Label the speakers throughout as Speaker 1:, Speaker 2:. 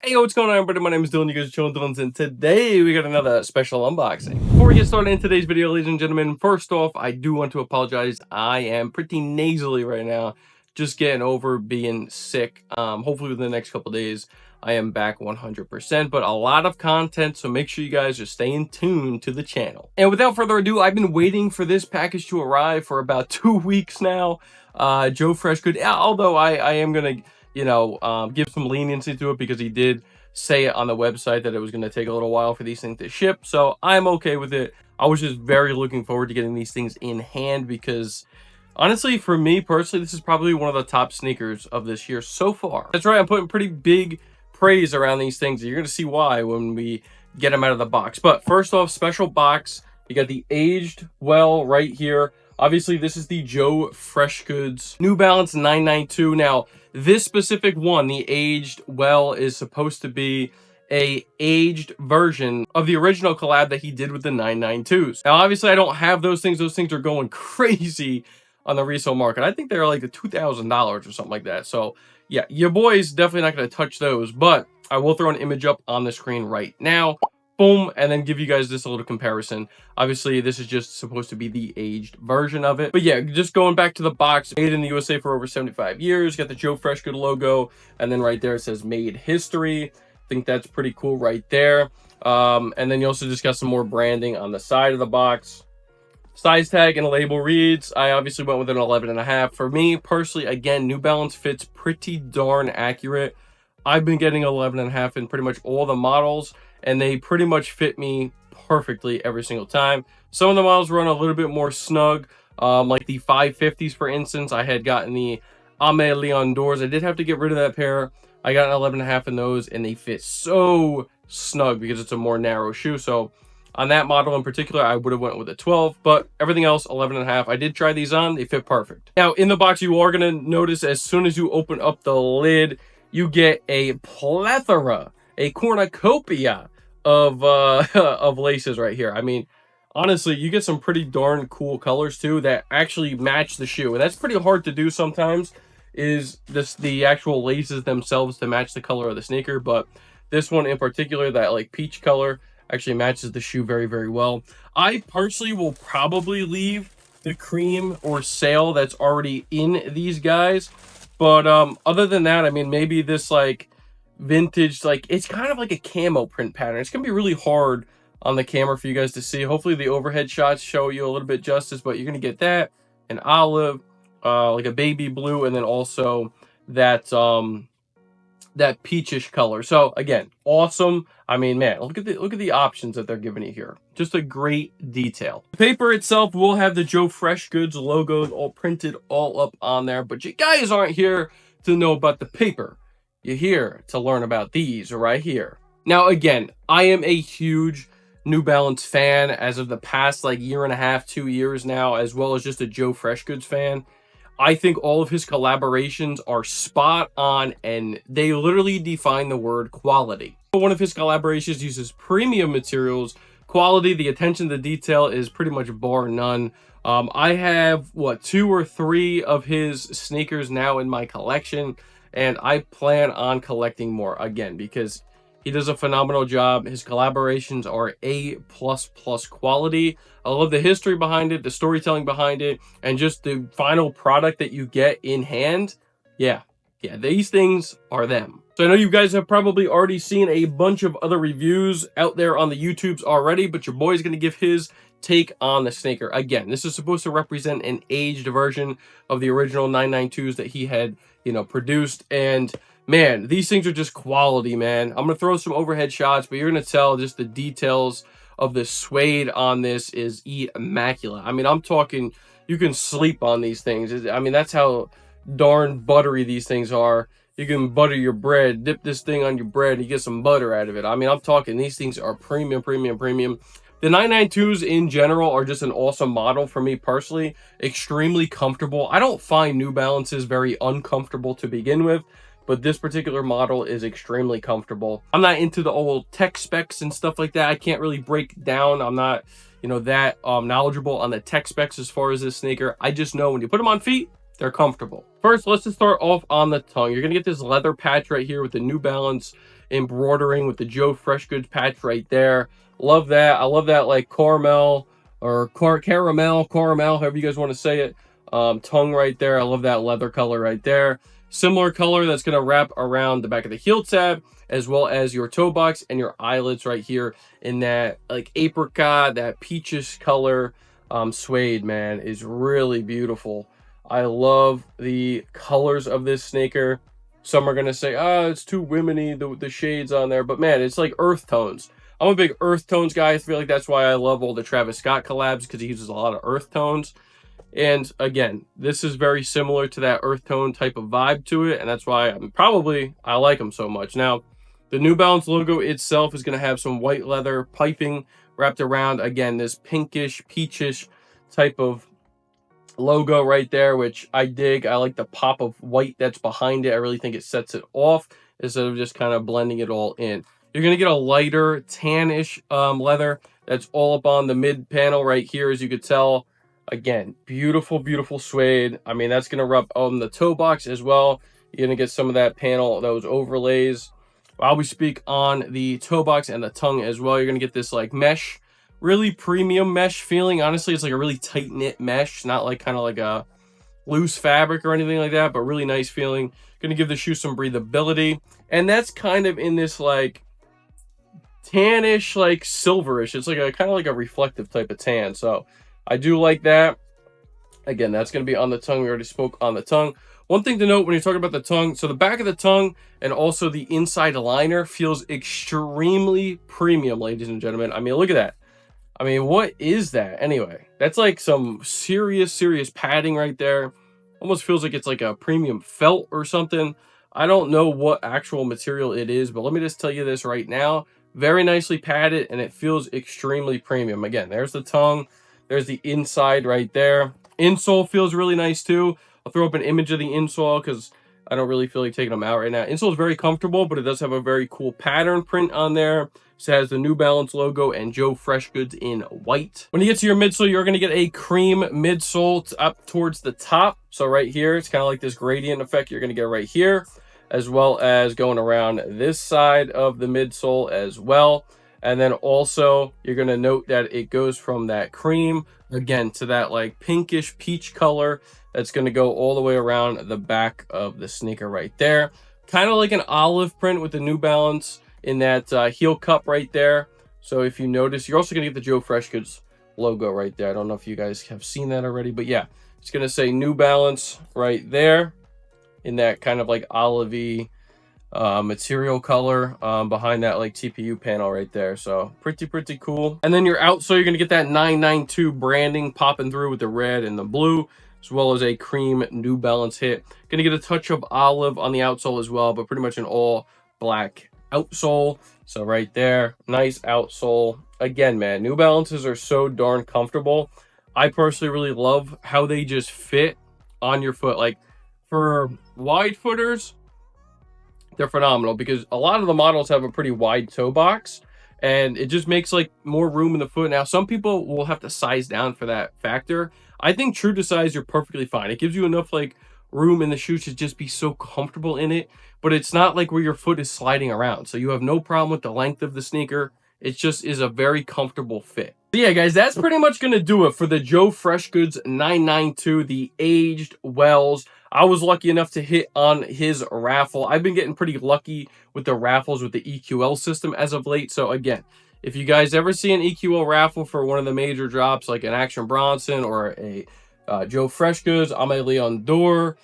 Speaker 1: Hey, what's going on, everybody? My name is Dylan. You guys are chilling Dylan's, and today we got another special unboxing. Before we get started in today's video, ladies and gentlemen, first off, I do want to apologize. I am pretty nasally right now, just getting over being sick. Hopefully within the next couple days, I am back 100%, but a lot of content, so make sure you guys are staying tuned to the channel. And without further ado, I've been waiting for this package to arrive for about 2 weeks now. Joe Freshgoods, although I am gonna give some leniency to it because he did say it on the website that it was going to take a little while for these things to ship. So I'm okay with it. I was just very looking forward to getting these things in hand because honestly, for me personally, this is probably one of the top sneakers of this year so far. That's right. I'm putting pretty big praise around these things. You're going to see why when we get them out of the box. But first off, special box. You got the aged well right here. Obviously, this is the Joe Freshgoods New Balance 992. Now, this specific one, the aged well, is supposed to be a aged version of the original collab that he did with the 992s. Now, obviously, I don't have those things. Those things are going crazy on the resale market. I think they're like $2,000 or something like that. So, yeah, your boy's definitely not going to touch those. But I will throw an image up on the screen right now. Boom, and then give you guys this a little comparison. Obviously, this is just supposed to be the aged version of it. But yeah, just going back to the box, made in the USA for over 75 years. Got the Joe Freshgoods logo, and then right there it says Made History. I think that's pretty cool right there. And then you also just got some more branding on the side of the box. Size tag and label reads, I obviously went with an 11.5. For me, personally, again, New Balance fits pretty darn accurate. I've been getting 11.5 in pretty much all the models, and they pretty much fit me perfectly every single time. Some of the models run a little bit more snug, like the 550s, for instance. I had gotten the Ame Leon doors. I did have to get rid of that pair. I got an 11.5 in those, and they fit so snug because it's a more narrow shoe. So on that model in particular, I would have went with a 12, but everything else, 11.5. I did try these on. They fit perfect. Now, in the box, you are going to notice as soon as you open up the lid, you get a plethora, a cornucopia of of laces right here. I mean, honestly, you get some pretty darn cool colors too that actually match the shoe, and that's pretty hard to do sometimes, is the actual laces themselves to match the color of the sneaker. But this one in particular, that like peach color, actually matches the shoe very, very well. I personally will probably leave the cream or sail that's already in these guys. But other than that, I mean, maybe this like vintage, like it's kind of like a camo print pattern. It's gonna be really hard on the camera for you guys to see. Hopefully the overhead shots show you a little bit justice, but you're gonna get that, an olive, like a baby blue, and then also that that peachish color. So again, awesome. I mean, man, look at the options that they're giving you here. Just a great detail. The paper itself will have the Joe Freshgoods logo all printed all up on there, but you guys aren't here to know about the paper. You're here to learn about these right here. Now, again, I am a huge New Balance fan as of the past like year and a half, 2 years now, as well as just a Joe Freshgoods fan. I think all of his collaborations are spot on, and they literally define the word quality. One of his collaborations uses premium materials. Quality, the attention to detail is pretty much bar none. I have, 2 or 3 of his sneakers now in my collection, and I plan on collecting more again because he does a phenomenal job. His collaborations are A++ quality. I love the history behind it, the storytelling behind it, and just the final product that you get in hand. Yeah, these things are them. So I know you guys have probably already seen a bunch of other reviews out there on the YouTubes already, but your boy's going to give his take on the sneaker. Again, this is supposed to represent an aged version of the original 992s that he had, produced, and man, these things are just quality, man. I'm going to throw some overhead shots, but you're going to tell just the details of the suede on this is immaculate. I mean, I'm talking, you can sleep on these things. I mean, that's how darn buttery these things are. You can butter your bread, dip this thing on your bread, and you get some butter out of it. I mean, I'm talking, these things are premium. The 992s in general are just an awesome model for me personally. Extremely comfortable. I don't find New Balances very uncomfortable to begin with, but this particular model is extremely comfortable. I'm not into the old tech specs and stuff like that. I can't really break down. I'm not, that knowledgeable on the tech specs as far as this sneaker. I just know when you put them on feet, they're comfortable. First, let's just start off on the tongue. You're gonna get this leather patch right here with the New Balance embroidering with the Joe Freshgoods patch right there. Love that. I love that like caramel or caramel, however you guys want to say it. Tongue right there. I love that leather color right there. Similar color that's going to wrap around the back of the heel tab, as well as your toe box and your eyelets right here in that like apricot, that peachish color. Suede, man, is really beautiful. I love the colors of this sneaker. Some are going to say, oh, it's too womany, the shades on there. But man, it's like earth tones. I'm a big earth tones guy. I feel like that's why I love all the Travis Scott collabs, because he uses a lot of earth tones. And again, this is very similar to that earth tone type of vibe to it. And that's why I like them so much. Now, the New Balance logo itself is going to have some white leather piping wrapped around, again, this pinkish, peachish type of logo right there, which I dig. I like the pop of white that's behind it. I really think it sets it off instead of just kind of blending it all in. You're going to get a lighter tannish leather that's all up on the mid panel right here, as you could tell. Again, beautiful, beautiful suede. I mean, that's going to rub on the toe box as well. You're going to get some of that panel, those overlays. While we speak on the toe box and the tongue as well, you're going to get this like mesh, really premium mesh feeling. Honestly, it's like a really tight knit mesh, not like kind of like a loose fabric or anything like that, but really nice feeling. Going to give the shoe some breathability. And that's kind of in this like tannish, like silverish. It's like a kind of like a reflective type of tan. So I do like that. Again, that's going to be on the tongue. We already spoke on the tongue. One thing to note when you're talking about the tongue, so the back of the tongue and also the inside liner feels extremely premium, ladies and gentlemen. I mean, look at that. I mean, what is that? Anyway, that's like some serious, serious padding right there. Almost feels like it's like a premium felt or something. I don't know what actual material it is, but let me just tell you this right now. Very nicely padded, and it feels extremely premium. Again, there's the tongue. There's the inside right there. Insole feels really nice too. I'll throw up an image of the insole because I don't really feel like taking them out right now. Insole is very comfortable, but it does have a very cool pattern print on there. So it has the New Balance logo and Joe Freshgoods in white. When you get to your midsole, you're going to get a cream midsole up towards the top. So right here, it's kind of like this gradient effect you're going to get right here, as well as going around this side of the midsole as well. And then also you're going to note that it goes from that cream again to that like pinkish peach color that's going to go all the way around the back of the sneaker right there. Kind of like an olive print with the New Balance in that heel cup right there. So if you notice, you're also going to get the Joe Freshgoods logo right there. I don't know if you guys have seen that already, but yeah, it's going to say New Balance right there in that kind of like olivey material color behind that like TPU panel right there. So pretty cool. And then your outsole, you're going to get that 992 branding popping through with the red and the blue, as well as a cream New Balance hit. Going to get a touch of olive on the outsole as well, but pretty much an all black outsole. So right there, nice outsole. Again, man, New Balances are so darn comfortable. I personally really love how they just fit on your foot. Like for wide footers, they're phenomenal because a lot of the models have a pretty wide toe box and it just makes like more room in the foot. Now, some people will have to size down for that factor. I think true to size, you're perfectly fine. It gives you enough like room in the shoe to just be so comfortable in it, but it's not like where your foot is sliding around. So you have no problem with the length of the sneaker. It just is a very comfortable fit. So yeah, guys, that's pretty much going to do it for the Joe Freshgoods 992, the aged Wells. I was lucky enough to hit on his raffle. I've been getting pretty lucky with the raffles with the EQL system as of late. So again, if you guys ever see an EQL raffle for one of the major drops, like an Action Bronson or a Joe Freshgoods, Ame Leon Dor,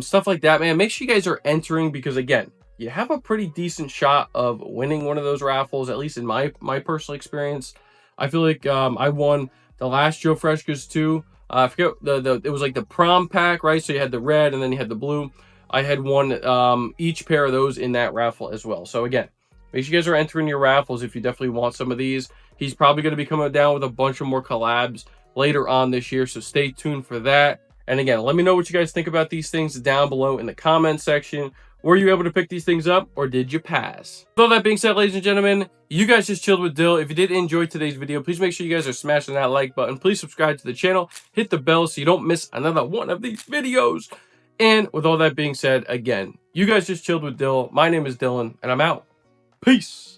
Speaker 1: stuff like that, man, make sure you guys are entering because again, you have a pretty decent shot of winning one of those raffles, at least in my personal experience. I feel like I won the last Joe Freshgoods too. I forget it was like the prom pack, right? So you had the red and then you had the blue. I had won each pair of those in that raffle as well. So again, make sure you guys are entering your raffles if you definitely want some of these. He's probably going to be coming down with a bunch of more collabs later on this year, so stay tuned for that. And again, let me know what you guys think about these things down below in the comment section. Were you able to pick these things up or did you pass? With all that being said, ladies and gentlemen, you guys just chilled with Dill. If you did enjoy today's video, please make sure you guys are smashing that like button. Please subscribe to the channel, hit the bell so you don't miss another one of these videos. And with all that being said, again, you guys just chilled with Dill. My name is Dylan and I'm out. Peace.